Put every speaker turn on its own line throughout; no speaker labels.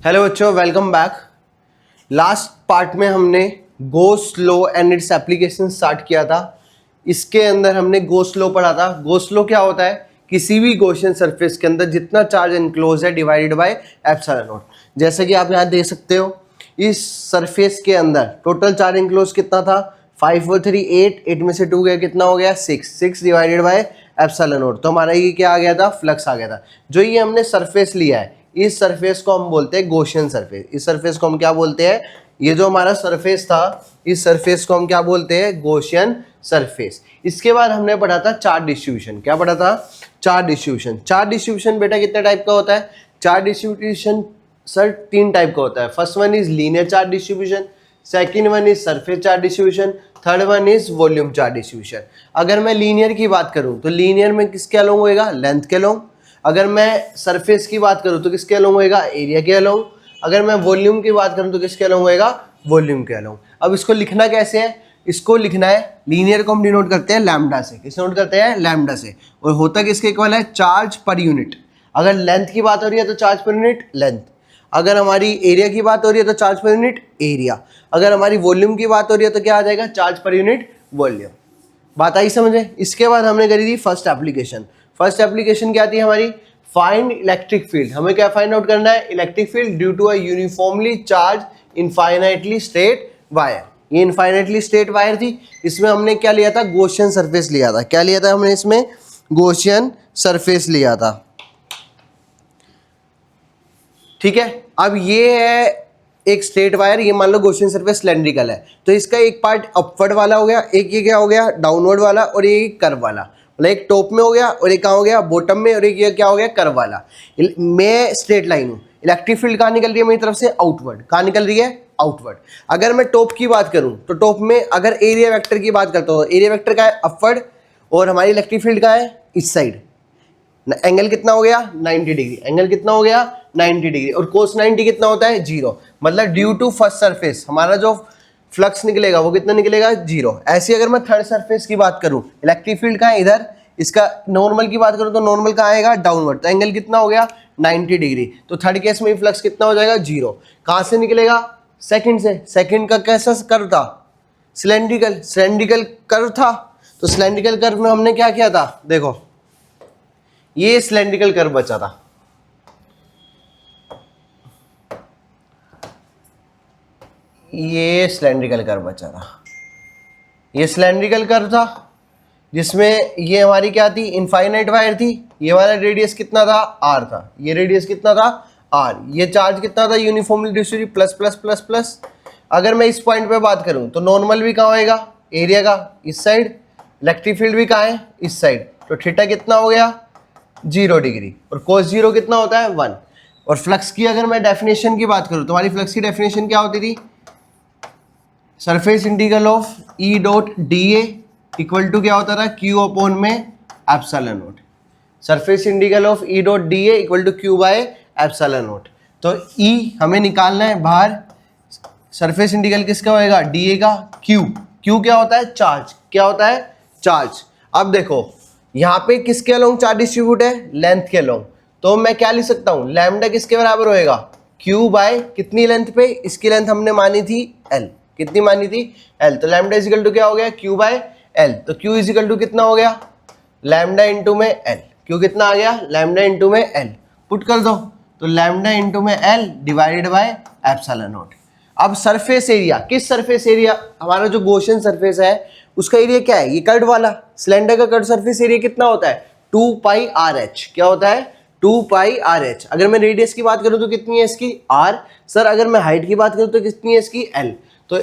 Hello बच्चों, welcome back. Last part में हमने Gauss law and its application start किया था। इसके अंदर हमने गोस लॉ पढ़ा था। गोस लॉ क्या होता है? किसी भी गॉसियन सरफेस के अंदर जितना चार्ज एनक्लोज है डिवाइडेड बाय एप्सिलॉन नॉट। जैसे कि आप यहाँ देख सकते हो, इस सरफेस के अंदर टोटल चार्ज एनक्लोज कितना था? 5 4 3 8, 8 में से 2 गया, कितना हो गया? 6 डिवाइडेड बाय एप्सिलॉन नॉट। तो हमारा ये क्या आ गया था? फ्लक्स आ गया था। जो ये हमने सरफेस लिया है, इस सरफेस को हम बोलते हैं गॉसियन सरफेस। इस सरफेस को हम क्या बोलते हैं? ये जो हमारा सरफेस था, इस सरफेस को हम क्या बोलते हैं? Gaussian surface. इसके बाद हमने पढ़ा था चार्ज डिस्ट्रीब्यूशन। क्या पढ़ा था? Charge distribution. चार्ज डिस्ट्रीब्यूशन बेटा कितने टाइप का होता है? चार्ज डिस्ट्रीब्यूशन सर 3 टाइप का होता है। First one is linear charge distribution, second one is surface charge distribution, third one is volume charge distribution. अगर मैं लीनियर की बात करूं तो लीनियर में किसके अलोंग होएगा? लेंथ के अलोंग। अगर मैं सरफेस की बात करूं तो किसके अलोंग होएगा? एरिया के अलोंग। अगर मैं वॉल्यूम की बात करूं तो किसके अलोंग होएगा? वॉल्यूम के अलोंग। अब इसको लिखना कैसे है? इसको लिखना है, लीनियर को हम डिनोट करते हैं लैम्डा से। किससे नोट करते हैं? लैम्डा से। और होता किसके इक्वल है? Charge per unit. अगर लेंथ की बात हो रही है तो चार्ज पर यूनिट लेंथ। अगर हमारी एरिया की बात हो रही है तो चार्ज पर यूनिट एरिया। अगर हमारी वॉल्यूम की बात हो रही है तो क्या आ जाएगा? Charge per unit volume. बात आई समझे? इसके बाद हमने करी थी फर्स्ट एप्लीकेशन। फर्स्ट एप्लीकेशन क्या थी हमारी? Find electric field. हमें क्या फाइंड आउट करना है? Electric field due to a uniformly charge infinitely straight wire. ये इनफाइनाइटली स्ट्रेट वायर थी। इसमें हमने क्या लिया था? गॉसियन सरफेस लिया था। क्या लिया था हमने इसमें? गॉसियन सरफेस लिया था। ठीक है। अब ये है एक स्ट्रेट वायर। ये मान लो गॉसियन सरफेस सिलेंड्रिकल है, तो इसका एक पार्ट अपवर्ड वाला हो गया, एक ये क्या हो गया? डाउनवर्ड वाला, और ये कर्व वाला। मतलब एक टॉप में हो गया और एक कहाँ हो गया? बॉटम में, और एक ये क्या हो गया? कर्व वाला। मैं स्ट्रेट लाइन हूँ। इलेक्ट्रिक फील्ड कहाँ निकल रही है मेरी तरफ से? आउटवर्ड। कहाँ निकल रही है? आउटवर्ड। अगर मैं टॉप की बात करूँ तो टॉप में अगर एरिया वेक्टर की बात करता हूँ, एरिया वेक्टर का है अपवर्ड, और हमारी इलेक्ट्रिक फील्ड का है इस साइड। एंगल कितना हो गया? 90 डिग्री। एंगल कितना हो गया? 90 डिग्री। और कोस 90 कितना होता है? 0। मतलब ड्यू टू फर्स्ट सरफेस हमारा जो फ्लक्स निकलेगा वो कितना निकलेगा? 0। ऐसे अगर मैं थर्ड सरफेस की बात करूं, इलेक्ट्रिक फील्ड का है इधर, इसका नॉर्मल की बात करूं तो नॉर्मल कहाँ आएगा? डाउनवर्ड। तो एंगल कितना हो गया? 90 डिग्री। तो थर्ड केस में फ्लक्स कितना हो जाएगा? 0। कहाँ से निकलेगा? सेकंड से। सेकंड का कैसा कर्व था? सिलेंड्रिकल। सिलेंड्रिकल कर्व था। तो सिलेंड्रिकल कर्व में हमने क्या किया था? देखो, ये सिलेंड्रिकल कर्व बचा था। ये सिलेंड्रिकल कर्व बचा था। ये सिलेंड्रिकल कर्व था जिसमें ये हमारी क्या थी? इनफाइनाइट वायर थी। ये वाला रेडियस कितना था? आर था। ये रेडियस कितना था? आर। ये चार्ज कितना था? Uniformly distributed plus plus plus plus. अगर मैं इस पॉइंट पे बात करूं तो नॉर्मल भी कहाँ होएगा? एरिया का इस साइड। इलेक्ट्रिक फील्ड भी कहाँ है? इस साइड। तो थीटा कितना हो गया? 0 डिग्री। और कोस 0 कितना होता है? 1। और फ्लक्स की अगर मैं डेफिनेशन की बात करूं तो हमारी फ्लक्स की डेफिनेशन क्या होती थी? Surface integral of E dot D A equal to क्या होता था? क्यू अपॉन में epsilon naught. Surface integral of E dot D A equal to Q by epsilon naught. तो ई हमें निकालना है बाहर। सरफेस इंटीग्रल किसका होएगा? डी ए का। क्यू, क्यू क्या होता है? चार्ज। क्या होता है? चार्ज। अब देखो, यहाँ पे किसके अलोंग चार्ज डिस्ट्रीब्यूट है? लेंथ के अलोंग। तो मैं क्या लिख सकता हूँ? लैम्डा किसके बराबर होएगा? क्यू बाय कितनी लेंथ पे? इसकी लेंथ हमने मानी थी एल। कितनी मानी थी? एल। तो लैम्डा इजिकल टू क्या हो गया? Q by L. तो क्यू इजिकल टू कितना हो गया? लैम्डा इंटू में एल। क्यू कितना आ गया? लैम्डा इंटू में एल। पुट कर दो तो लैम्डा इंटू में L divided by epsilon naught. अब सरफेस एरिया, किस सरफेस एरिया? हमारा जो गॉसियन सरफेस है उसका एरिया क्या है? ये कर्व वाला। सिलेंडर का कर्व सरफेस एरिया कितना होता है? 2 पाई आर एच। क्या होता है? 2 पाई आर एच। अगर मैं रेडियस की बात करूं तो कितनी है इसकी? आर। सर अगर मैं हाइट की बात करूं तो कितनी है इसकी? एल। तो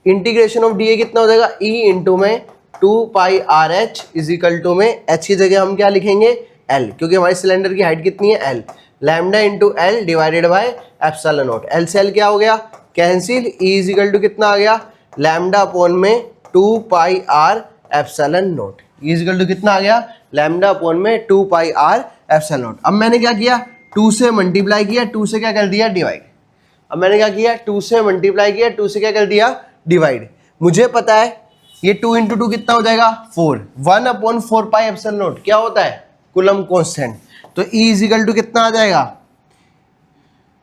इंटीग्रेशन ऑफ डी ए कितना हो जाएगा? ई इंटू में 2 pi R H is equal to में एच की जगह हम क्या लिखेंगे? एल, क्योंकि हमारे सिलेंडर की हाइट कितनी है? L. Lambda into L divided by epsilon naught. L से एल क्या हो गया? Cancel. E is equal to कितना आ गया? लैम्डा अपॉन में 2 pi R epsilon naught. E is equal to कितना आ गया? लैम्डा अपॉन में 2 पाई आर एप्सिलॉन नॉट। अब मैंने क्या किया? 2 से मल्टीप्लाई किया, 2 से क्या कर दिया? डिवाइड। अब मैंने क्या किया? 2 से मल्टीप्लाई किया, 2 से क्या कर दिया? डिवाइड। मुझे पता है ये 2 इंटू 2 कितना हो जाएगा? 4। 1 अपॉन 4 पाई एप्सिलॉन नॉट क्या होता है? Coulomb constant. तो E इजिकल टू कितना आ जाएगा?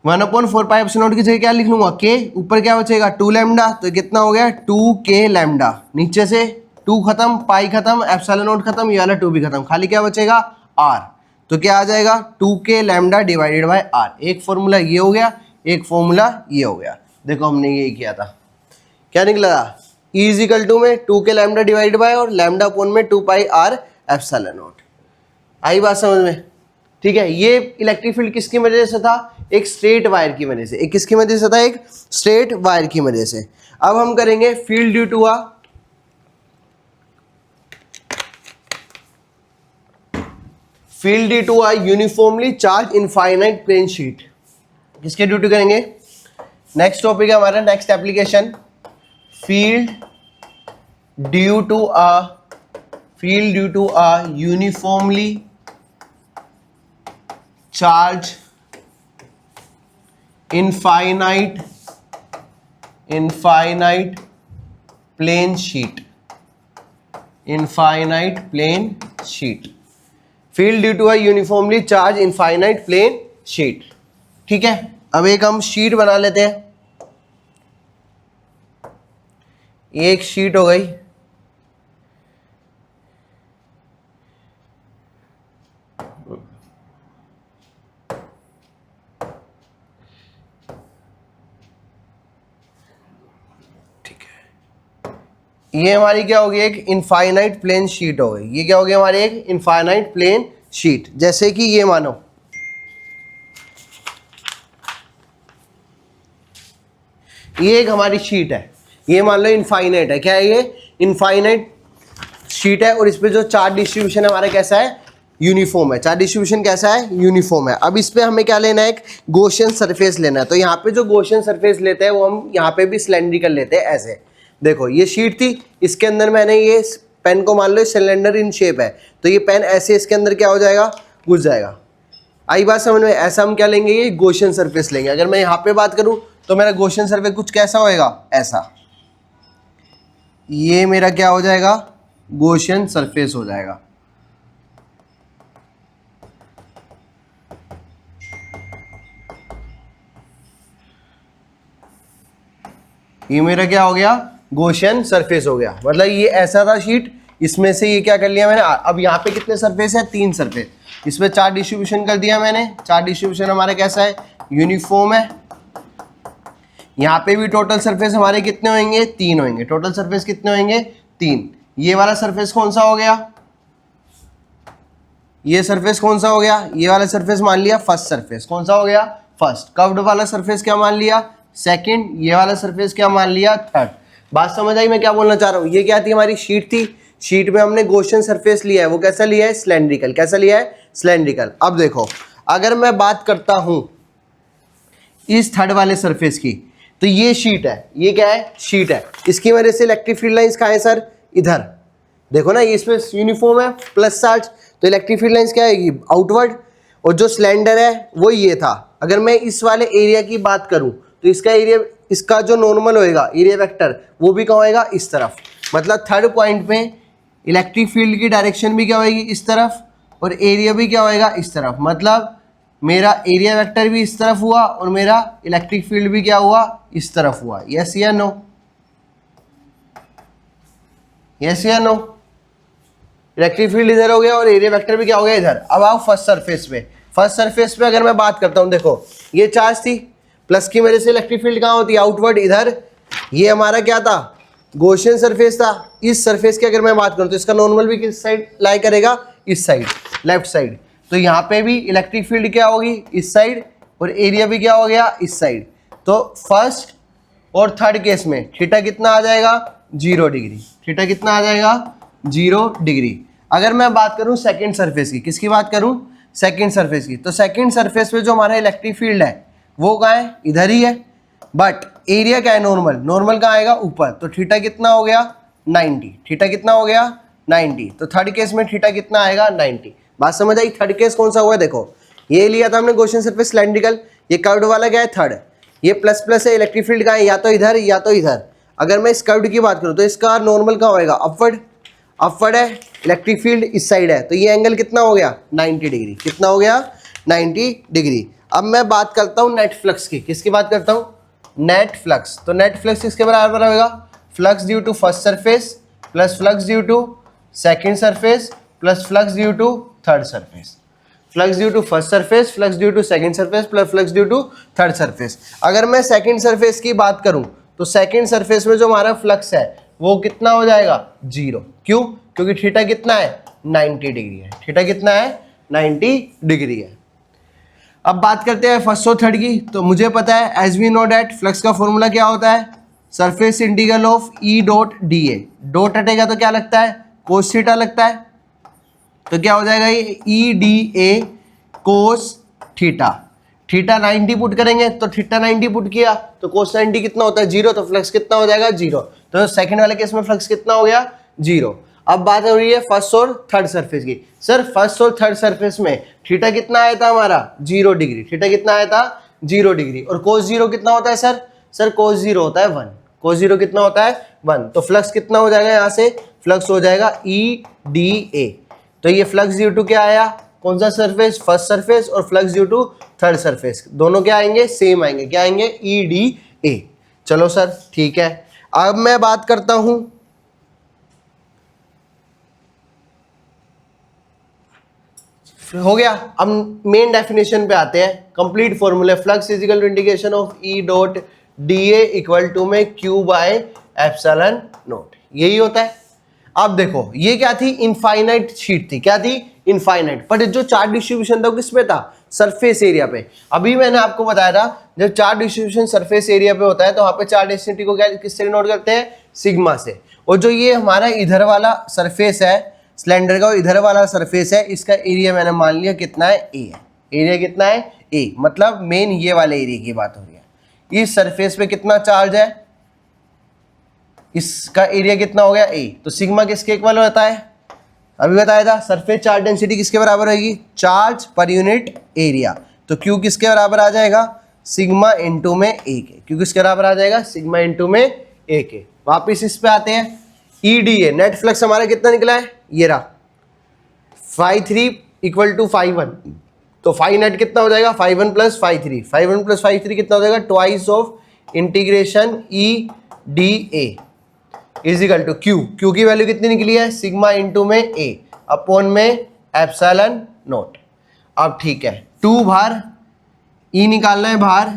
1/4πε0 की जगह क्या लिख लूंगा, के, ऊपर क्या बचेगा 2 लैम्डा, तो कितना हो गया 2k लैम्डा, नीचे से 2 खत्म, पाई खत्म, एप्सिलॉन नॉट खत्म, ये वाला 2 भी खत्म, खाली क्या बचेगा r, तो क्या आ जाएगा 2k lambda divided by r। एक फॉर्मूला ये हो गया, एक फॉर्मूला ये हो गया। देखो हमने यही किया था, क्या निकला, E इजिकल टू में 2k लैम्डा डिवाइड बाय और लैम्डा अपॉन में 2 पाई r एप्सिलॉन नॉट। आई बात समझ में, ठीक है। ये इलेक्ट्रिक फील्ड किसकी वजह से था, एक स्ट्रेट वायर की वजह से, एक किसकी वजह से था, एक स्ट्रेट वायर की वजह से। अब हम करेंगे field due to a uniformly charge infinite plane sheet, किसके ड्यू टू करेंगे। नेक्स्ट टॉपिक है हमारा, next application, field due to a uniformly charge infinite plane sheet, infinite plane sheet, field due to a uniformly charge infinite plane sheet. ठीक है, अब एक हम sheet बना लेते हैं, एक शीट हो गई, ये हमारी क्या होगी, एक इनफाइनाइट प्लेन शीट हो गई। ये क्या हो गई हमारी, एक इनफाइनाइट प्लेन शीट। जैसे कि ये मानो, ये एक हमारी शीट है, ये मान लो इनफाइनाइट है, क्या है ये, इनफाइनाइट शीट है, और इस पे जो चार्ज डिस्ट्रीब्यूशन है हमारा कैसा है, यूनिफॉर्म है। चार्ज डिस्ट्रीब्यूशन कैसा है, यूनिफॉर्म है। अब इस पे हमें क्या लेना है, एक गॉसियन सरफेस लेना है। तो यहाँ पे जो गॉसियन सरफेस लेते हैं वो हम यहाँ पे भी सिलेंड्रिकल लेते हैं, ऐसे। देखो ये शीट थी, इसके अंदर मैंने ये पेन को मान लो सिलेंडर इन शेप है, तो ये पेन ऐसे इसके अंदर क्या हो जाएगा, घुस जाएगा। आई बात समझ में, ऐसा हम क्या लेंगे, ये गॉसियन सरफेस लेंगे। अगर मैं यहाँ पे बात करूँ तो मेरा गॉसियन सरफेस कुछ कैसा होएगा, ऐसा, ये मेरा क्या हो जाएगा, गॉसियन सरफेस हो जाएगा। ये मेरा क्या हो गया, गॉसियन सरफेस हो गया। मतलब ये ऐसा था शीट, इसमें से ये क्या कर लिया मैंने, अब यहाँ पे कितने सरफेस है, 3 सरफेस, इसमें चार्ज डिस्ट्रीब्यूशन कर दिया मैंने। चार्ज डिस्ट्रीब्यूशन हमारा कैसा है, यूनिफॉर्म है। यहाँ पे भी टोटल सरफेस हमारे कितने होंगे, 3 होंगे। टोटल सरफेस कितने होंगे, 3। ये वाला सरफेस कौन सा हो गया, ये सरफेस कौन सा हो गया, ये वाला सरफेस मान लिया फर्स्ट सरफेस, कौन सा हो गया, फर्स्ट। कर्व्ड वाला सरफेस क्या मान लिया, सेकंड। ये वाला सरफेस क्या मान लिया, थर्ड। बात समझ आई मैं क्या बोलना चाह रहा हूँ। ये क्या थी, हमारी शीट थी, शीट में हमने गॉसियन सरफेस लिया है, वो कैसा लिया है, सिलेंड्रिकल। कैसा लिया है, सिलेंड्रिकल। अब देखो, अगर मैं बात करता हूं इस थर्ड वाले सरफेस की, तो ये शीट है, ये क्या है, शीट है। इसकी वजह से इलेक्ट्रिक फील्ड लाइंस कहाँ है सर, इधर देखो ना, ये इसमें यूनिफॉर्म है प्लस चार्ज, तो इलेक्ट्रिक फील्ड लाइंस क्या आएगी, आउटवर्ड। और जो सिलेंडर है वो ये था। अगर मैं इस वाले एरिया की बात करूं तो इसका एरिया, इसका जो नॉर्मल होएगा एरिया वेक्टर, वो भी कहाँ होएगा, इस तरफ। मतलब थर्ड पॉइंट पे इलेक्ट्रिक फील्ड की डायरेक्शन भी क्या होएगी, इस तरफ, और एरिया भी क्या होएगा, इस तरफ। मतलब मेरा एरिया वेक्टर भी इस तरफ हुआ और मेरा इलेक्ट्रिक फील्ड भी क्या हुआ, इस तरफ हुआ। यस या नो, यस या नो। इलेक्ट्रिक फील्ड इधर हो गया और एरिया वेक्टर भी क्या हो गया, इधर। अब आओ फर्स्ट सरफेस पे। फर्स्ट सरफेस पे अगर मैं बात करता हूं, देखो ये चार्ज थी, प्लस की वजह से इलेक्ट्रिक फील्ड कहाँ होती है, आउटवर्ड, इधर। ये हमारा क्या था, गॉसियन सरफेस था। इस सरफेस की अगर मैं बात करूं तो इसका नॉर्मल भी किस साइड लाई करेगा, इस साइड, लेफ्ट साइड। तो यहाँ पे भी इलेक्ट्रिक फील्ड क्या होगी, इस साइड, और एरिया भी क्या हो गया, इस साइड। तो फर्स्ट और थर्ड केस में थीटा कितना आ जाएगा, 0 डिग्री। थीटा कितना आ जाएगा, 0 डिग्री। अगर मैं बात करूं सेकंड सरफेस की, किसकी बात करूं, सेकंड सरफेस की, तो सेकंड सरफेस पे जो हमारा इलेक्ट्रिक फील्ड है वो कहाँ है, इधर ही है। बट एरिया क्या है, नॉर्मल। नॉर्मल कहाँ आएगा, ऊपर। तो थीटा कितना हो गया, 90। थीटा कितना हो गया, 90। तो थर्ड केस में थीटा कितना आएगा, 90। बात समझ आई। थर्ड केस कौन सा हुआ है, देखो ये लिया था हमने गॉसियन सरफेस सिलेंड्रिकल, ये कर्व्ड वाला क्या है, थर्ड। ये प्लस प्लस है, इलेक्ट्रिक फील्ड कहाँ है, या तो इधर या तो इधर। अगर मैं इस कर्व्ड की बात करूँ तो इसका नॉर्मल कहाँ होएगा, अपवर्ड। अपवर्ड है, इलेक्ट्रिक फील्ड इस साइड है, तो ये एंगल कितना हो गया, 90 डिग्री। कितना हो गया, 90 डिग्री। अब मैं बात करता हूँ नेट फ्लक्स की। किसकी बात करता हूँ? Net flux. तो नेट फ्लक्स किसके बराबर होगा? Flux due to first surface plus flux due to second surface plus flux due to third surface. Flux due to first surface, flux due to second surface plus flux due to third surface. अगर मैं second surface की बात करूं तो second surface में जो हमारा flux है वो कितना हो जाएगा? 0। क्यों? क्योंकि थीटा कितना है? 90 डिग्री है। थीटा कितना है? 90 डिग्री है। अब बात करते हैं फर्स्ट और थर्ड की। तो मुझे पता है as we know that flux का फॉर्मूला क्या होता है? Surface integral of E dot D A. Dot हटेगा तो क्या लगता है? कोस थीटा लगता है। तो क्या हो जाएगा ये? E D A cos theta. Theta 90 put करेंगे तो थीटा 90 पुट किया तो कोस 90 कितना होता है? 0। तो फ्लक्स कितना हो जाएगा? 0। तो सेकंड वाले केस में फ्लक्स कितना हो गया? 0। अब बात हो रही है फर्स्ट और थर्ड सरफेस की। सर फर्स्ट और थर्ड सरफेस में थीटा कितना आया था हमारा? 0 डिग्री। थीटा कितना आया था? 0 डिग्री। और कोस 0 कितना होता है सर? सर कोस 0 होता है 1। कोस 0 कितना होता है? 1। तो फ्लक्स कितना हो जाएगा यहाँ से? फ्लक्स हो जाएगा ई डी ए। तो ये फ्लक्स ड्यू टू क्या आया? कौन सा सरफेस? First surface. और flux due to third surface दोनों क्या आएंगे? सेम आएंगे। क्या आएंगे? E D A. चलो सर ठीक है। अब मैं बात करता हूं हो गया। अब मेन डेफिनेशन पे आते हैं। Complete formula flux is equal to integration of E dot D A equal to में क्यू बाय एप्सिलॉन नॉट। यही होता है। अब देखो ये क्या थी? इनफाइनाइट शीट थी। क्या थी? इनफाइनाइट। पर जो चार्ज डिस्ट्रीब्यूशन था वो किस पे था? सरफेस एरिया पे। अभी मैंने आपको बताया था जब चार्ज डिस्ट्रीब्यूशन सरफेस एरिया पे होता है तो वहां पे चार्ज डेंसिटी को क्या किससे डिनोट करते हैं? सिग्मा से। और जो ये हमारा इधर वाला सरफेस है सिलेंडर का, इधर वाला सरफेस है, इसका एरिया मैंने मान लिया कितना है? ए है। एरिया कितना है? ए। मतलब मेन ये वाले एरिया की बात हो रही है। इस सरफेस पे कितना चार्ज है? इसका एरिया कितना हो गया? ए। तो सिग्मा किसके इक्वल होता है? अभी बताया था सरफेस चार्ज डेंसिटी किसके बराबर होगी? Charge per unit area. तो क्यू किसके बराबर आ जाएगा? सिग्मा इंटू में ए के। क्यू किसके बराबर आ जाएगा? सिग्मा इंटू में ए के। वापिस इस पे आते हैं। E D A net flux हमारा कितना निकला है? ये रहा 5.3 इक्वल टू 5.1। तो 5 नेट कितना हो जाएगा? 5.1 प्लस 5.3। 5.1 प्लस 5.3 कितना हो जाएगा? Twice of integration E D A is equal to Q. Q की वैल्यू कितनी निकली है? सिग्मा इंटू में ए अपॉन में एप्सिलॉन नॉट। अब ठीक है 2 बाहर ई निकालना है बाहर।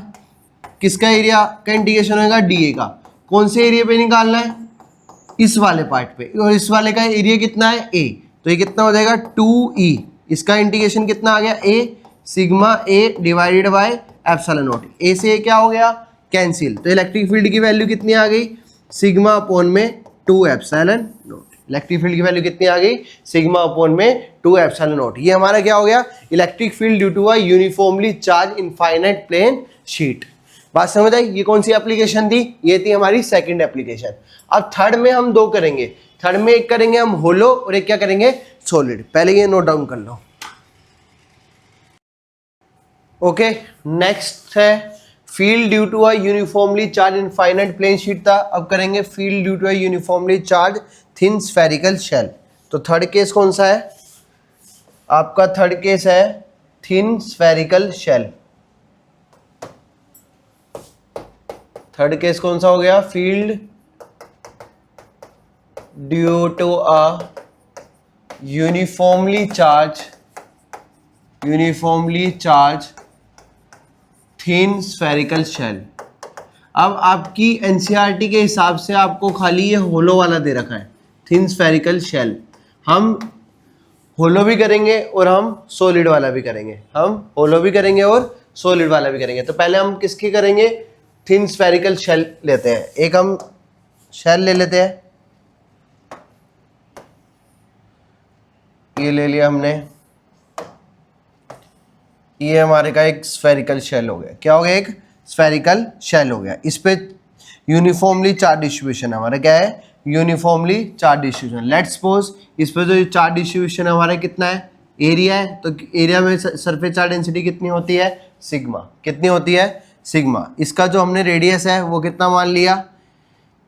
किसका एरिया का इंटीग्रेशन होगा? डी ए का। कौन से एरिया पे निकालना है? इस वाले पार्ट पे। और इस वाले का एरिया कितना है? ए। तो ये कितना हो जाएगा? 2e। इसका इंटीग्रेशन कितना आ गया? A sigma A divided by epsilon naught. A से क्या हो गया? कैंसिल। तो इलेक्ट्रिक फील्ड की वैल्यू कितनी आ गई? सिग्मा अपॉन में 2 एप्सिलॉन नॉट। इलेक्ट्रिक फील्ड की वैल्यू कितनी आ गई? सिग्मा अपॉन में 2 एप्सिलॉन नॉट। ये हमारा क्या हो गया? Electric field due to a uniformly charge infinite plane sheet. बात समझ आई? ये कौन सी एप्लीकेशन थी? ये थी हमारी सेकंड एप्लीकेशन। अब थर्ड में हम 2 करेंगे। थर्ड में एक करेंगे हम होलो और एक क्या करेंगे? सॉलिड। पहले ये नोट डाउन कर लो। ओके नेक्स्ट है field due to a uniformly charge infinite plane sheet था। अब करेंगे field due to a uniformly charge thin spherical shell. तो थर्ड केस कौन सा है आपका? थर्ड केस है thin spherical shell. Third case कौन सा हो गया? Field due to a uniformly charge thin spherical shell. अब आपकी एनसीईआरटी के हिसाब से आपको खाली ये होलो वाला दे रखा है थिन स्फेरिकल शेल। हम होलो भी करेंगे और हम सॉलिड वाला भी करेंगे। हम होलो भी करेंगे और सॉलिड वाला भी करेंगे। तो पहले हम किसकी करेंगे? थिन स्फेरिकल शेल लेते हैं। एक हम शेल ले लेते हैं। ये ले लिया हमने। ये हमारे का एक स्फेरिकल शेल हो गया। क्या हो गया? एक स्फेरिकल शेल हो गया। इस पे यूनिफॉर्मली चार्ज डिस्ट्रीब्यूशन हमारा क्या है? Uniformly charge distribution. Let's suppose इस पे जो चार्ज डिस्ट्रीब्यूशन है हमारा कितना है? एरिया है। तो एरिया में सरफेस चार्ज डेंसिटी कितनी होती है? सिग्मा। कितनी होती है? सिग्मा। इसका जो हमने रेडियस है वो कितना मान लिया?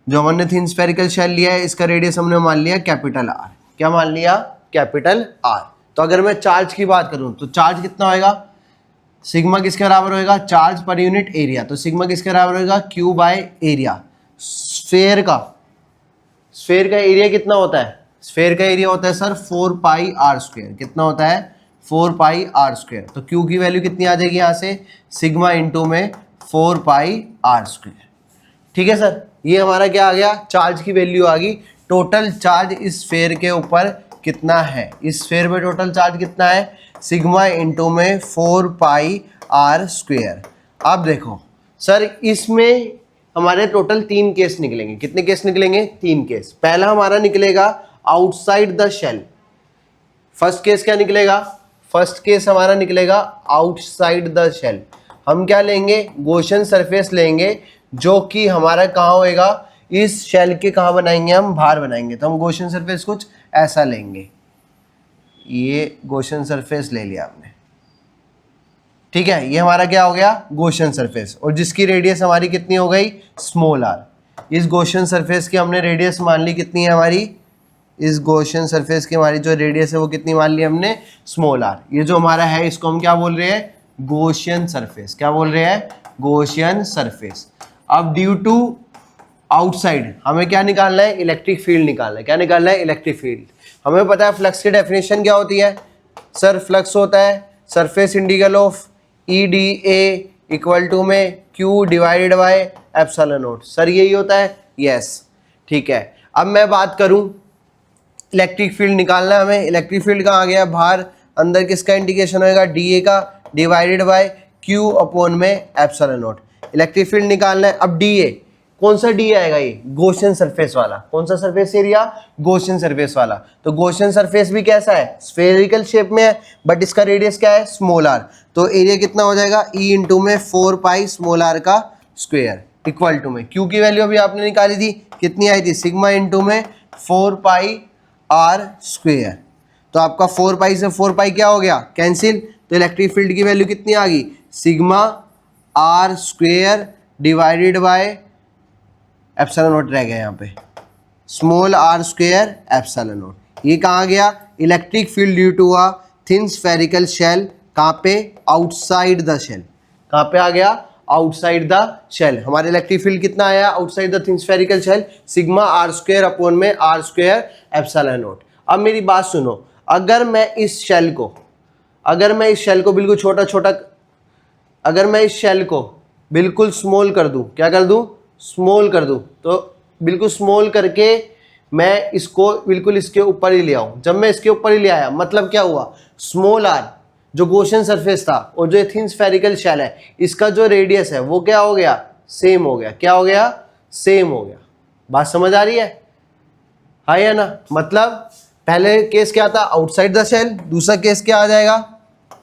जो हमने थिन स्फेरिकल शेल लिया है इसका रेडियस हमने मान लिया कैपिटल आर। क्या मान लिया? Capital R. तो अगर मैं चार्ज की बात करूं तो चार्ज कितना होएगा? सिग्मा किसके बराबर होएगा, चार्ज पर यूनिट एरिया, तो सिग्मा किसके बराबर होएगा, क्यू बाय एरिया। स्फेयर का एरिया कितना होता है, स्फेयर का एरिया होता है सर 4 पाई आर स्क्वायर, कितना होता है 4 पाई आर स्क्वायर, तो क्यू की वैल्यू कितनी आ जाएगी यहाँ से, सिग्मा इंटू में 4 पाई आर स्क्वायर। ठीक है सर, ये हमारा क्या आ गया, चार्ज की वैल्यू आ गई। टोटल चार्ज इस स्फेयर के ऊपर कितना है, इस स्फेयर पे टोटल चार्ज कितना है, सिग्मा इंटू में 4 पाई आर स्क्वायर। अब देखो सर, इसमें हमारे टोटल 3 केस निकलेंगे, कितने केस निकलेंगे, 3 केस। पहला हमारा निकलेगा outside the shell, first case क्या निकलेगा, फर्स्ट केस हमारा निकलेगा आउटसाइड द शेल। हम क्या लेंगे, गॉसियन सरफेस लेंगे, जो कि हमारा कहाँ होएगा, इस शेल के कहाँ बनाएंगे, हम बाहर बनाएंगे, तो हम गॉसियन सरफेस कुछ ऐसा लेंगे, ये गॉसियन सरफेस ले लिया हमने। ठीक है, ये हमारा क्या हो गया, गॉसियन सरफेस, और जिसकी रेडियस हमारी कितनी हो गई, स्मॉल आर। इस गॉसियन सरफेस की हमने रेडियस मान ली कितनी है हमारी, इस गॉसियन सरफेस की हमारी जो रेडियस है वो कितनी मान ली हमने, स्मॉल आर। ये जो हमारा है इसको हम क्या बोल रहे हैं, गॉसियन सरफेस। क्या बोल रहे हैं, गॉसियन सरफेस। अब ड्यू टू आउटसाइड हमें क्या निकालना है, इलेक्ट्रिक फील्ड निकालना है। क्या निकालना है, इलेक्ट्रिक फील्ड। हमें पता है फ्लक्स की डेफिनेशन क्या होती है सर, फ्लक्स होता है surface integral of E D A equal to में Q divided by epsilon naught. Sir यही होता है, यस। ठीक है, अब मैं बात करूं, इलेक्ट्रिक फील्ड निकालना है हमें। इलेक्ट्रिक फील्ड कहाँ आ गया, बाहर, अंदर किसका इंटीग्रेशन होएगा, डी ए का डिवाइडेड बाय क्यू अपॉन में एप्सिलॉन नॉट। इलेक्ट्रिक फील्ड निकालना है। अब डी ए, कौन सा डी आएगा, ये गॉसियन सरफेस वाला। कौन सा सरफेस एरिया, गॉसियन सरफेस वाला। तो गॉसियन सरफेस भी कैसा है, स्फेरिकल शेप में है, बट इसका रेडियस क्या है, स्मॉल आर। तो एरिया कितना हो जाएगा, ई इंटू में 4 पाई स्मॉल आर का स्क्वायर इक्वल टू में क्यू की वैल्यू अभी आपने निकाली थी, कितनी आई थी, सिग्मा इंटू में 4 पाई आर स्क्वायर। तो आपका 4 पाई से 4 पाई क्या हो गया, कैंसिल। तो इलेक्ट्रिक फील्ड की वैल्यू कितनी आ गई, sigma R square divided by epsilon naught रह गया यहाँ पे, small R square epsilon naught. ये कहाँ गया, electric field due to a thin spherical shell, कहाँ पे, आउटसाइड द शेल। कहाँ पे आ गया, आउटसाइड द शेल। हमारे इलेक्ट्रिक फील्ड कितना आया, outside the thin spherical shell, sigma R square upon में आर स्क्वायर एप्सिलॉन नॉट। अब मेरी बात सुनो, अगर मैं इस शेल को बिल्कुल छोटा छोटा, अगर मैं इस शेल को बिल्कुल स्मॉल कर दूं, क्या कर दूं, स्मॉल कर दूं, तो बिल्कुल स्मॉल करके मैं इसको बिल्कुल इसके ऊपर ही ले आऊं। जब मैं इसके ऊपर ही ले आया, मतलब क्या हुआ, स्मॉल आर जो गॉसियन सरफेस था और जो थिन स्फेरिकल शेल है, इसका जो रेडियस है वो क्या हो गया, सेम हो गया। क्या हो गया, सेम हो गया। बात समझ आ रही है, हाँ या ना। मतलब पहले केस क्या था, आउटसाइड द शेल, दूसरा केस क्या आ जाएगा,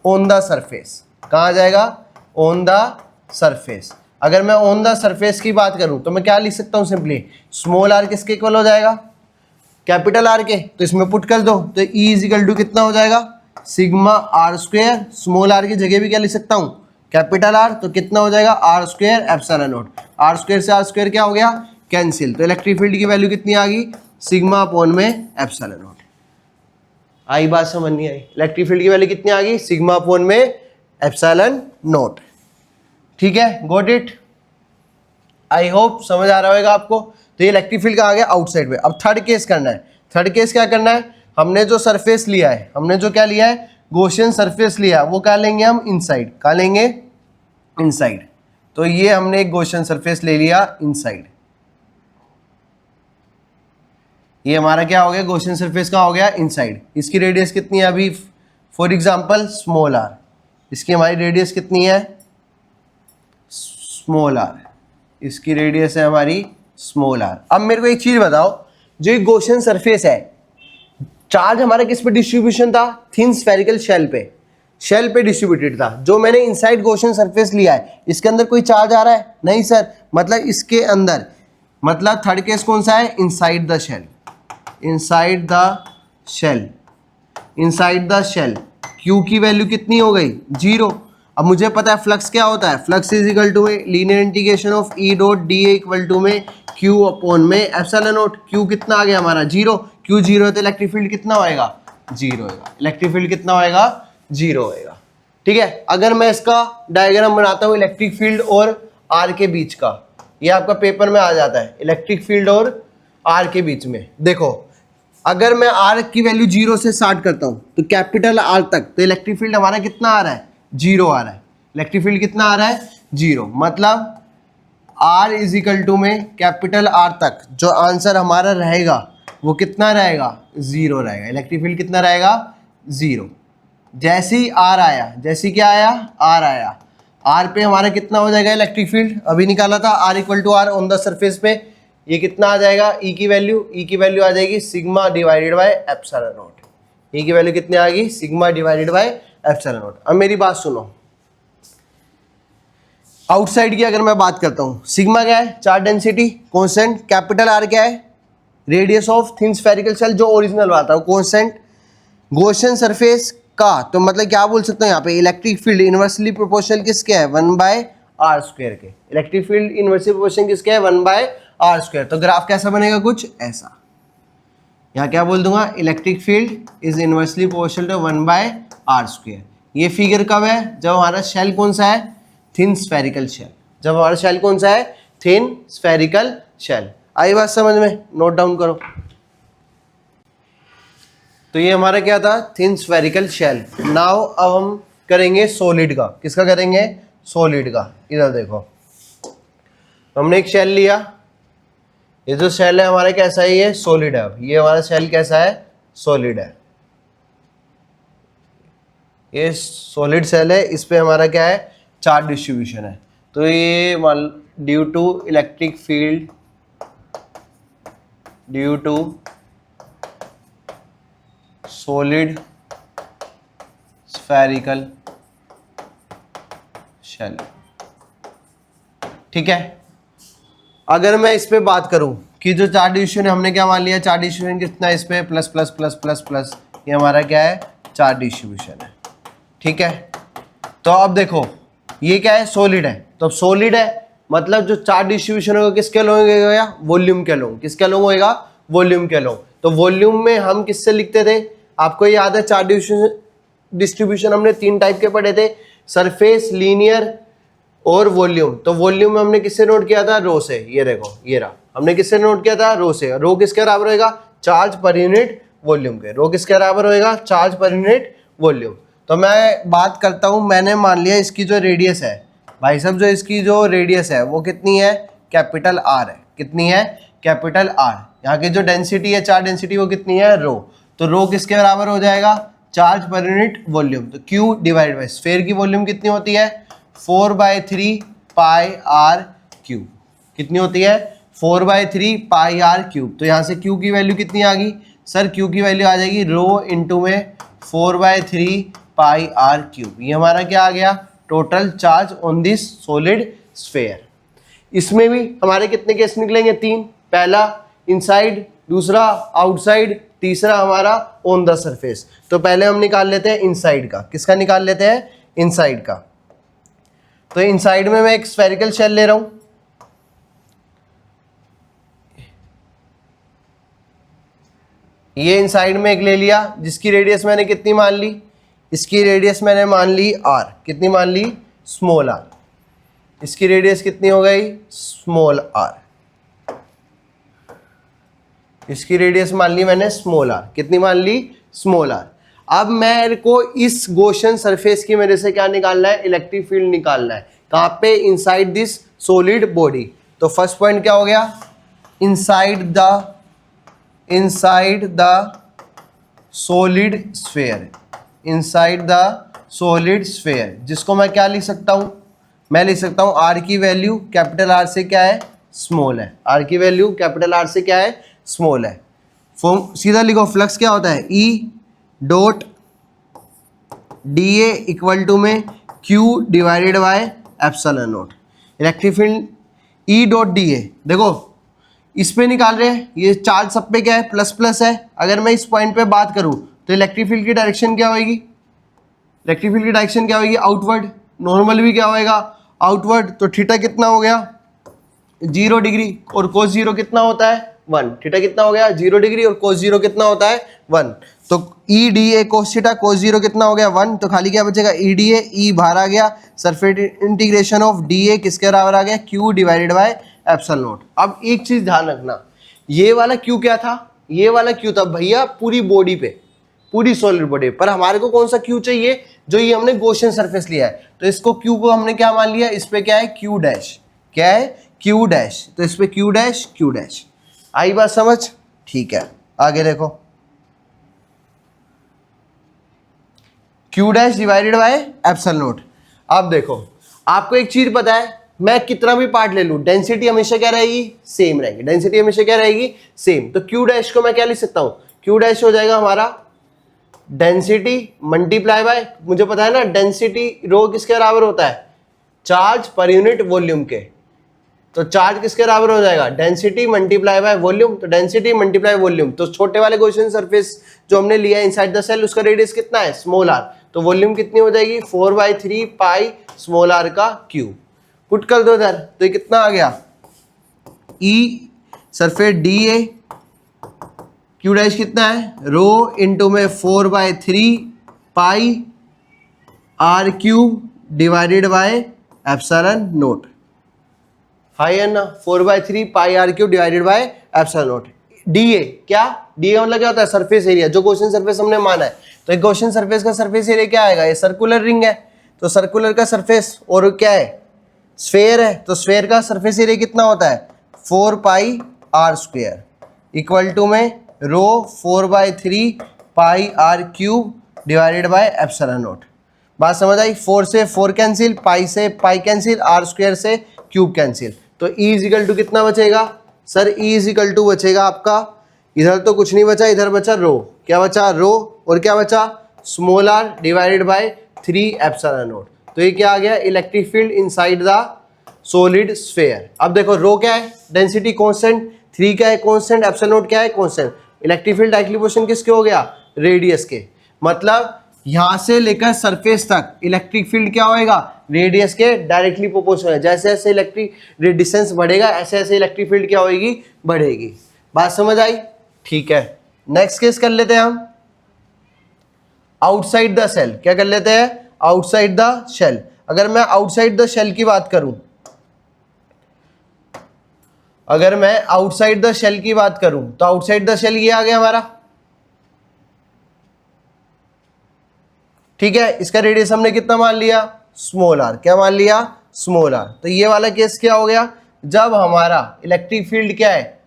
ऑन द सरफेस। कहाँ आ जाएगा, ऑन द सरफेस। अगर मैं ऑन द सरफेस की बात करूं तो मैं क्या लिख सकता हूं, सिंपली स्मॉल आर किसके इक्वल हो जाएगा, कैपिटल आर के। तो इसमें पुट कर दो, तो ई इज इक्वल टू कितना हो जाएगा, sigma R square, small R की जगह भी क्या लिख सकता हूं, कैपिटल आर, तो कितना हो जाएगा, R square epsilon naught. R square से आर स्क्वायर क्या हो गया, कैंसिल। तो इलेक्ट्रिक फील्ड की वैल्यू कितनी आ गई, सिग्मा अपॉन में एप्सिलॉन नॉट। आई बात समझ नहीं आई, इलेक्ट्रिक फील्ड की वैल्यू कितनी आ गई, सिग्मा अपॉन में एप्सिलॉन नॉट। ठीक है, गॉट इट, आई होप समझ आ रहा होगा आपको। तो ये इलेक्ट्रिक फील्ड का आ गया आउटसाइड पे। अब थर्ड केस करना है। थर्ड केस क्या करना है, हमने जो सरफेस लिया है, हमने जो क्या लिया है, गॉसियन सरफेस लिया, वो क्या लेंगे हम, इनसाइड। क्या लेंगे, इनसाइड। तो ये हमने एक गॉसियन सरफेस ले लिया इनसाइड, ये हमारा क्या हो गया, गॉसियन सरफेस का हो गया इनसाइड। इसकी रेडियस कितनी है अभी, फॉर एग्जांपल स्मॉल आर, इसकी हमारी रेडियस कितनी है, स्मॉल आर, इसकी रेडियस है हमारी स्मॉल आर। अब मेरे को एक चीज बताओ, जो ये गॉसियन सरफेस है, चार्ज हमारा किस पे डिस्ट्रीब्यूशन था, थिन स्फेरिकल शेल पे डिस्ट्रीब्यूटेड था। जो मैंने इनसाइड गॉसियन सरफेस लिया है, इसके अंदर कोई चार्ज आ रहा है, नहीं सर। मतलब इसके अंदर, मतलब थर्ड केस कौन सा है, inside the shell, inside the shell, inside the shell. Q की वैल्यू कितनी हो गई, 0। अब मुझे पता है फ्लक्स क्या होता है, flux is equal to linear integration of E dot D A equal to में क्यू अपॉन में एप्सिलॉन नॉट। क्यू कितना आ गया हमारा, 0। क्यू 0 है तो इलेक्ट्रिक फील्ड कितना होएगा, 0 होएगा। इलेक्ट्रिक फील्ड कितना होएगा, 0 होएगा। ठीक है। अगर मैं इसका डायग्राम बनाता हूँ इलेक्ट्रिक फील्ड और आर के बीच का, ये आपका पेपर में आ जाता है, इलेक्ट्रिक फील्ड और आर के बीच में। देखो अगर मैं आर की वैल्यू 0 से स्टार्ट करता हूँ तो कैपिटल आर तक, तो इलेक्ट्रिक फील्ड हमारा कितना आ रहा है, 0 आ रहा है। इलेक्ट्रिक फील्ड कितना आ रहा है, 0। मतलब R इज इक्वल टू में कैपिटल R तक जो आंसर हमारा रहेगा वो कितना रहेगा, 0 रहेगा। इलेक्ट्रिक फील्ड कितना रहेगा, 0। जैसे ही R आया, जैसे क्या आया, R आया, R पे हमारा कितना हो जाएगा इलेक्ट्रिक फील्ड, अभी निकाला था R equal to R on the surface पे, ये कितना आ जाएगा, E की वैल्यू आ जाएगी sigma divided by epsilon not. E की वैल्यू कितनी आ गई, sigma divided by epsilon naught. अब मेरी बात सुनो, आउटसाइड की अगर मैं बात करता हूँ, सिग्मा क्या है, charge density constant, capital R क्या है, radius of thin spherical shell जो ओरिजिनल आता है कांस्टेंट, गॉसियन सरफेस का, तो मतलब क्या बोल सकते हैं यहाँ पे, इलेक्ट्रिक फील्ड इनवर्सली प्रोपोर्शनल किसके है, 1/r² के। इलेक्ट्रिक फील्ड इनवर्सली प्रोपोर्शनल किसके है, 1/r²। तो ग्राफ कैसा बनेगा, कुछ ऐसा। यहाँ क्या बोल दूंगा, electric field is inversely proportional to 1/r²। ये फिगर कब है, जब हमारा शेल कौन सा है, थिन स्फेरिकल शेल। जब हमारा शेल कौन सा है, थिन स्फेरिकल शेल। आई बात समझ में, नोट डाउन करो। तो ये हमारा क्या था, थिन स्फेरिकल शेल। नाउ अब हम करेंगे सॉलिड का। किसका करेंगे, सॉलिड का। इधर देखो, हमने एक शेल लिया, ये जो शेल है हमारा कैसा है, ये सॉलिड है। अब ये हमारा शेल कैसा है, सॉलिड है। ये सॉलिड शेल है, इस पे हमारा क्या है, चार्ज डिस्ट्रीब्यूशन है। तो ये due to electric field, due to solid spherical shell, ठीक है। अगर मैं इस पे बात करूं कि जो चार्ज डिस्ट्रीब्यूशन है, हमने क्या मान लिया, चार्ज डिस्ट्रीब्यूशन कितना है इस पे, plus plus plus plus plus, ये हमारा क्या है, चार्ज डिस्ट्रीब्यूशन है, ठीक है। तो अब देखो ये क्या है, सॉलिड है। तो अब सॉलिड है मतलब जो चार्ज डिस्ट्रीब्यूशन होगा किसके अलॉन्ग होगा, वॉल्यूम के अलॉन्ग। किसके अलॉन्ग होगा, वॉल्यूम के अलॉन्ग। तो वॉल्यूम में हम किससे लिखते थे, आपको याद है, चार्ज डिस्ट्रीब्यूशन हमने 3 टाइप के पढ़े थे, सरफेस, लीनियर और वॉल्यूम। तो वॉल्यूम में हमने किससे नोट किया था, रो से। ये देखो, ये रहा, हमने किससे नोट किया था, रो से। रो किसके बराबर होगा, चार्ज पर यूनिट वॉल्यूम के। रो किसके बराबर होगा, चार्ज पर यूनिट वॉल्यूम। तो मैं बात करता हूं, मैंने मान लिया इसकी जो रेडियस है भाई साहब, जो इसकी जो रेडियस है वो कितनी है, कैपिटल आर है। कितनी है, कैपिटल आर। यहाँ की जो डेंसिटी है, चार्ज डेंसिटी, वो कितनी है, रो। तो रो किसके बराबर हो जाएगा, चार्ज पर यूनिट वॉल्यूम। तो क्यू डिवाइड बाई स्फीयर की वॉल्यूम कितनी होती है, 4/3 पाई आर क्यूब। कितनी होती है, 4/3 पाई आर क्यूब। तो यहाँ से क्यू की वैल्यू कितनी आ गई, सर क्यू की वैल्यू आ जाएगी रो इंटू में 4/3 पाई आर क्यूब। ये हमारा क्या आ गया, total charge on this solid sphere. इसमें भी हमारे कितने केस निकलेंगे, 3। पहला इनसाइड, दूसरा आउटसाइड, तीसरा हमारा ऑन द सरफेस। तो पहले हम निकाल लेते हैं इनसाइड का। किसका निकाल लेते हैं, इनसाइड का। तो इनसाइड में मैं एक स्फेरिकल शेल ले रहा हूं, ये इनसाइड में एक ले लिया, जिसकी रेडियस मैंने कितनी मान ली, इसकी रेडियस मैंने मान ली r। कितनी मान ली, स्मॉल r। इसकी रेडियस कितनी हो गई, स्मॉल r। इसकी रेडियस मान ली मैंने स्मॉल r। कितनी मान ली, स्मॉल r। अब मेरे को इस गॉसियन सरफेस की मेरे से क्या निकालना है, इलेक्ट्रिक फील्ड निकालना है। कहाँ पे, इनसाइड दिस सॉलिड बॉडी। तो फर्स्ट पॉइंट क्या हो गया, inside the solid sphere. Inside the solid sphere, जिसको मैं क्या लिख सकता हूं, मैं लिख सकता हूं आर की वैल्यू कैपिटल आर से क्या है, स्मॉल है। आर की वैल्यू कैपिटल आर से क्या है, स्मॉल है। फॉर्म सीधा लिखो, फ्लक्स क्या होता है, E dot D A equal to में Q divided by epsilon naught. Electric field E dot D A, देखो इस पे निकाल रहे हैं, ये चार्ज सब पे क्या है, प्लस प्लस है। अगर मैं इस पॉइंट पे बात करूं तो इलेक्ट्रिक फील्ड की डायरेक्शन क्या होगी, इलेक्ट्रिक फील्ड की डायरेक्शन क्या होगी, आउटवर्ड। नॉर्मल भी क्या होएगा, आउटवर्ड। तो थीटा कितना हो गया, 0 डिग्री, और कोस 0 कितना होता है, 1। थीटा कितना हो गया, 0 डिग्री, और कोस 0 कितना होता है, 1। तो E D A cos theta cos zero कितना हो गया 1, तो खाली क्या बचेगा ई डी ए, ई बाहर आ गया, surface integration of D A किसके बराबर आ गया Q divided by epsilon naught. अब एक चीज ध्यान रखना, ये वाला क्यू क्या था, ये वाला क्यू था भैया पूरी बॉडी पे, पूरी सॉलिड बॉडी पर हमारे को कौन सा क्यू चाहिए, जो ये हमने गॉसियन सरफेस लिया है, तो इसको क्यू को हमने क्या मान लिया, इस पे क्या है क्यू डैश, क्या है क्यू डैश, तो इस पे क्यू डैश क्यू डैश। आई बात समझ, ठीक है आगे देखो, Q dash divided by epsilon naught. अब देखो आपको एक चीज पता है, मैं कितना भी पार्ट ले लूं डेंसिटी हमेशा क्या रहेगी, सेम रहेगी, डेंसिटी हमेशा क्या रहेगी सेम। तो क्यू डैश को मैं क्या लिख सकता हूं, क्यू डैश हो जाएगा हमारा डेंसिटी मल्टीप्लाई बाय, मुझे पता है ना डेंसिटी रो किसके बराबर होता है, चार्ज पर यूनिट वॉल्यूम के, तो चार्ज किसके बराबर हो जाएगा, डेंसिटी मल्टीप्लाई बाय वॉल्यूम, तो डेंसिटी मल्टीप्लाई वॉल्यूम। तो छोटे वाले गॉसियन सरफेस जो हमने लिया इनसाइड द सेल, उसका रेडियस कितना है स्मॉल आर, तो वॉल्यूम कितनी हो जाएगी 4/3 पाई स्मॉल आर का क्यूब। पुट कर दो इधर, तो ये कितना आ गया, E surface D A Q dash कितना है रो इंटू में 4/3 pi R cube divided by epsilon naught. हाई है ना, 4/3 pi R cube divided by epsilon naught. D A क्या, डी ए का मतलब क्या होता है सरफेस एरिया, जो गॉसियन सरफेस हमने माना है, तो एक गॉसियन सरफेस का सरफेस एरिया क्या आएगा, ये सर्कुलर रिंग है, तो सर्कुलर का सरफेस और क्या है स्फेयर है, तो स्फेयर का सरफेस एरिया कितना होता है 4 pi R square equal to में rho 4/3 pi R cube divided by epsilon naught. बात समझ आई, 4 से 4 कैंसिल, पाई से पाई कैंसिल, आर स्क्वायर से क्यूब कैंसिल, तो ई इज इक्वल टू कितना बचेगा sir, E is equal to बचेगा आपका, इधर तो कुछ नहीं बचा, इधर बचा रो, क्या बचा रो, और क्या बचा small R divided by 3 epsilon naught. तो ये क्या आ गया electric field inside the solid sphere. अब देखो रो क्या है डेंसिटी कांस्टेंट, 3 क्या है कांस्टेंट, एप्सिलॉन नोट क्या है कांस्टेंट, इलेक्ट्रिक फील्ड डायरेक्टली किसके हो गया रेडियस के, मतलब यहां से लेकर सरफेस तक इलेक्ट्रिक फील्ड क्या होएगा रेडियस के डायरेक्टली प्रोपोर्शनल है, जैसे जैसे इलेक्ट्रिक डिस्टेंस बढ़ेगा ऐसे ऐसे इलेक्ट्रिक फील्ड क्या होएगी बढ़ेगी। बात समझ आई, ठीक है नेक्स्ट केस कर लेते हैं हम आउटसाइड द सेल, क्या कर लेते हैं आउटसाइड द शेल। अगर मैं आउटसाइड द शेल की बात करूं, अगर मैं आउटसाइड द शेल की बात करूं तो आउटसाइड द शेल ये आ गया हमारा, ठीक है, इसका रेडियस हमने कितना मान लिया स्मॉल आर, क्या मान लिया स्मॉल आर। तो ये वाला केस क्या हो गया, जब हमारा इलेक्ट्रिक फील्ड क्या है,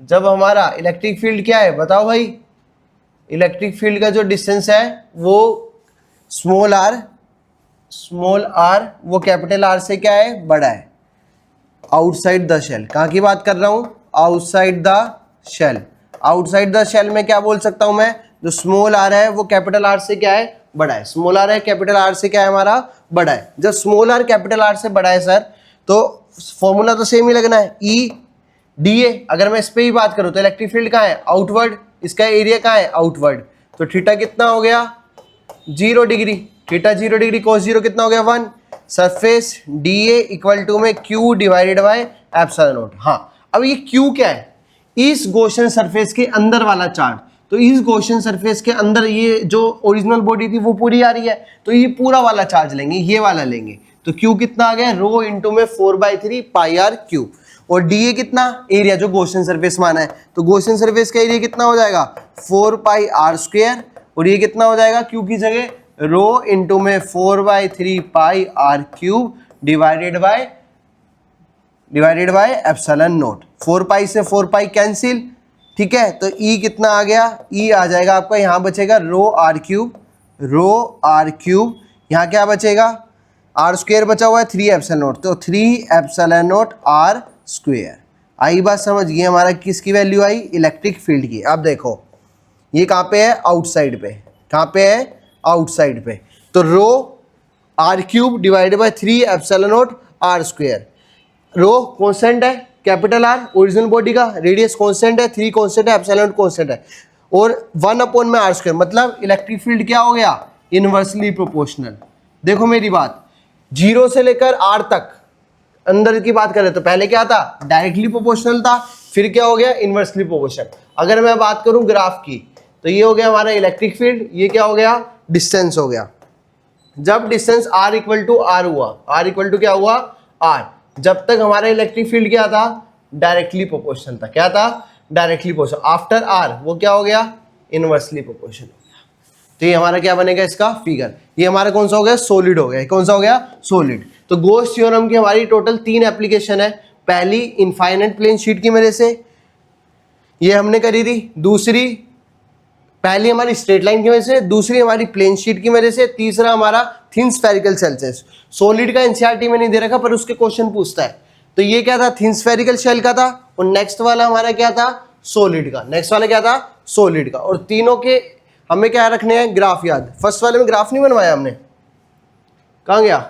जब हमारा इलेक्ट्रिक फील्ड क्या है बताओ भाई, इलेक्ट्रिक फील्ड का जो डिस्टेंस है वो स्मॉल आर वो कैपिटल आर से क्या है बड़ा है, आउटसाइड द शेल। कहाँ की बात कर रहा हूं outside the shell. Outside the shell में क्या बोल सकता हूं मैं, जो स्मॉल आर है वो कैपिटल आर से क्या है बड़ा है, स्मॉल आर है कैपिटल आर से क्या है हमारा बड़ा है। जब स्मॉल आर कैपिटल आर से बड़ा है सर, तो फॉर्मूला तो सेम ही लगना है ई डी ए। अगर मैं इस पे ही बात करूं तो इलेक्ट्रिक फील्ड कहाँ है आउटवर्ड, इसका एरिया कहाँ है आउटवर्ड, तो थीटा कितना हो गया 0 डिग्री, थीटा 0 डिग्री cos 0 कितना हो गया 1, surface D A equal to में Q divided by epsilon naught. हाँ अब ये क्यू क्या है, इस गॉसियन सरफेस के अंदर वाला चार्ज, तो इस गॉसियन सरफेस के अंदर ये जो ओरिजिनल बॉडी थी वो पूरी आ रही है, तो ये पूरा वाला चार्ज लेंगे, ये वाला लेंगे, तो क्यू कितना आ गया रो इंटू में 4/3 पाई आर क्यूब, और डी ए कितना एरिया जो गॉसियन सरफेस माना है, तो गॉसियन सरफेस का एरिया कितना हो जाएगा 4 पाई आर स्क्वायर, और ये कितना हो जाएगा क्यू की जगह रो इंटू में 4/3 pi R cube divided by epsilon naught. 4 pi से 4 पाई कैंसिल, ठीक है, तो ई कितना आ गया, ई आ जाएगा आपका, यहाँ बचेगा रो आर क्यूब, यहाँ क्या बचेगा आर स्क्वायर बचा हुआ है 3 एप्सिलॉन नोट, तो 3 एप्सिलॉन नोट आर स्क्वायर। आई बात समझ, ये हमारा किसकी वैल्यू आई इलेक्ट्रिक फील्ड की। अब देखो ये कहाँ पे है आउटसाइड पे, कहाँ पे है आउटसाइड पे, तो rho R cube divided by 3 epsilon naught R square. Rho constant है कैपिटल आर ओरिजिनल बॉडी का, रेडियस कांस्टेंट है, 3 कांस्टेंट है, एप्सिलॉन नोट कांस्टेंट है, और 1 में आर स्क्वायर, मतलब इलेक्ट्रिक फील्ड क्या हो गया इनवर्सली प्रोपोर्शनल। देखो मेरी बात, 0 से लेकर आर तक अंदर की बात करें तो पहले क्या था डायरेक्टली प्रोपोर्शनल था, फिर क्या हो गया इनवर्सली प्रोपोर्शनल। अगर मैं बात करूं ग्राफ की, तो ये हो गया हमारा इलेक्ट्रिक फील्ड, ये क्या हो गया, डिस्टेंस हो गया। जब distance r equal to R हुआ, r इक्वल टू क्या हुआ, r, जब तक हमारा इलेक्ट्रिक फील्ड क्या था, डायरेक्टली प्रोपोर्शनल था। क्या था, डायरेक्टली प्रोपोर्शनल। आफ्टर r वो क्या हो गया, इनवर्सली प्रोपोर्शनल हो गया। तो ये हमारा क्या बनेगा, इसका फिगर। ये हमारा कौन सा हो गया, सॉलिड हो गया। कौन सा हो गया, सॉलिड। तो गॉस थ्योरम की हमारी टोटल 3 एप्लीकेशन है। पहली इनफाइनाइट प्लेन शीट की वजह से ये हमने करी थी, दूसरी पहली हमारी स्ट्रेट लाइन की वजह से, दूसरी हमारी प्लेन शीट की वजह से, तीसरा हमारा थिन स्फेरिकल शेल से। सॉलिड का एनसीईआरटी में नहीं दे रखा पर उसके क्वेश्चन पूछता है। तो ये क्या था, थिन स्फेरिकल शेल का था, और नेक्स्ट वाला हमारा क्या था, सॉलिड का। नेक्स्ट वाला क्या था, सॉलिड का। और तीनों के हमें क्या रखने हैं, ग्राफ याद। फर्स्ट वाले में ग्राफ नहीं बनवाया हमने, कहाँ गया।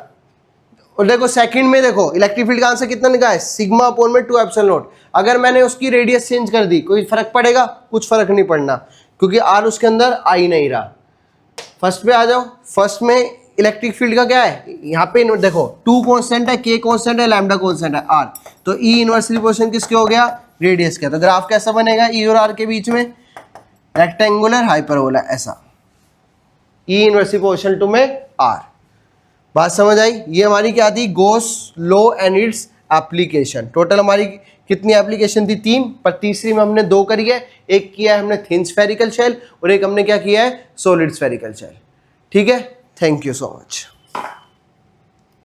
और देखो सेकंड में देखो इलेक्ट्रिक फील्ड का आंसर कितना लिखा है, सिग्मा अपॉन में 2 एप्सिलॉन नॉट। अगर मैंने उसकी रेडियस चेंज कर दी, कोई फर्क पड़ेगा, कुछ फर्क नहीं पड़ना, क्योंकि आर उसके अंदर आ ही नहीं रहा। फर्स्ट पे आ जाओ। फर्स्ट में इलेक्ट्रिक फील्ड का क्या है, यहाँ पे देखो 2 कांस्टेंट है, k कांस्टेंट है, लैम्डा कांस्टेंट है, r। तो E इनवर्सली प्रोपोर्शनल किसके हो गया, रेडियस का। तो ग्राफ कैसा बनेगा, E और r के बीच में रेक्टेंगुलर हाइपरबोला ऐसा, E इनवर्सली प्रोपोर्शनल टू में r। बात समझ आई। ये हमारी क्या थी, Gauss law and its application. Total हमारी कितनी एप्लीकेशन थी, 3, पर तीसरी में हमने 2 करी है। एक किया है हमने थिन स्फेरिकल शेल और एक हमने क्या किया है, सॉलिड स्फेरिकल शेल। ठीक है, थैंक यू सो मच।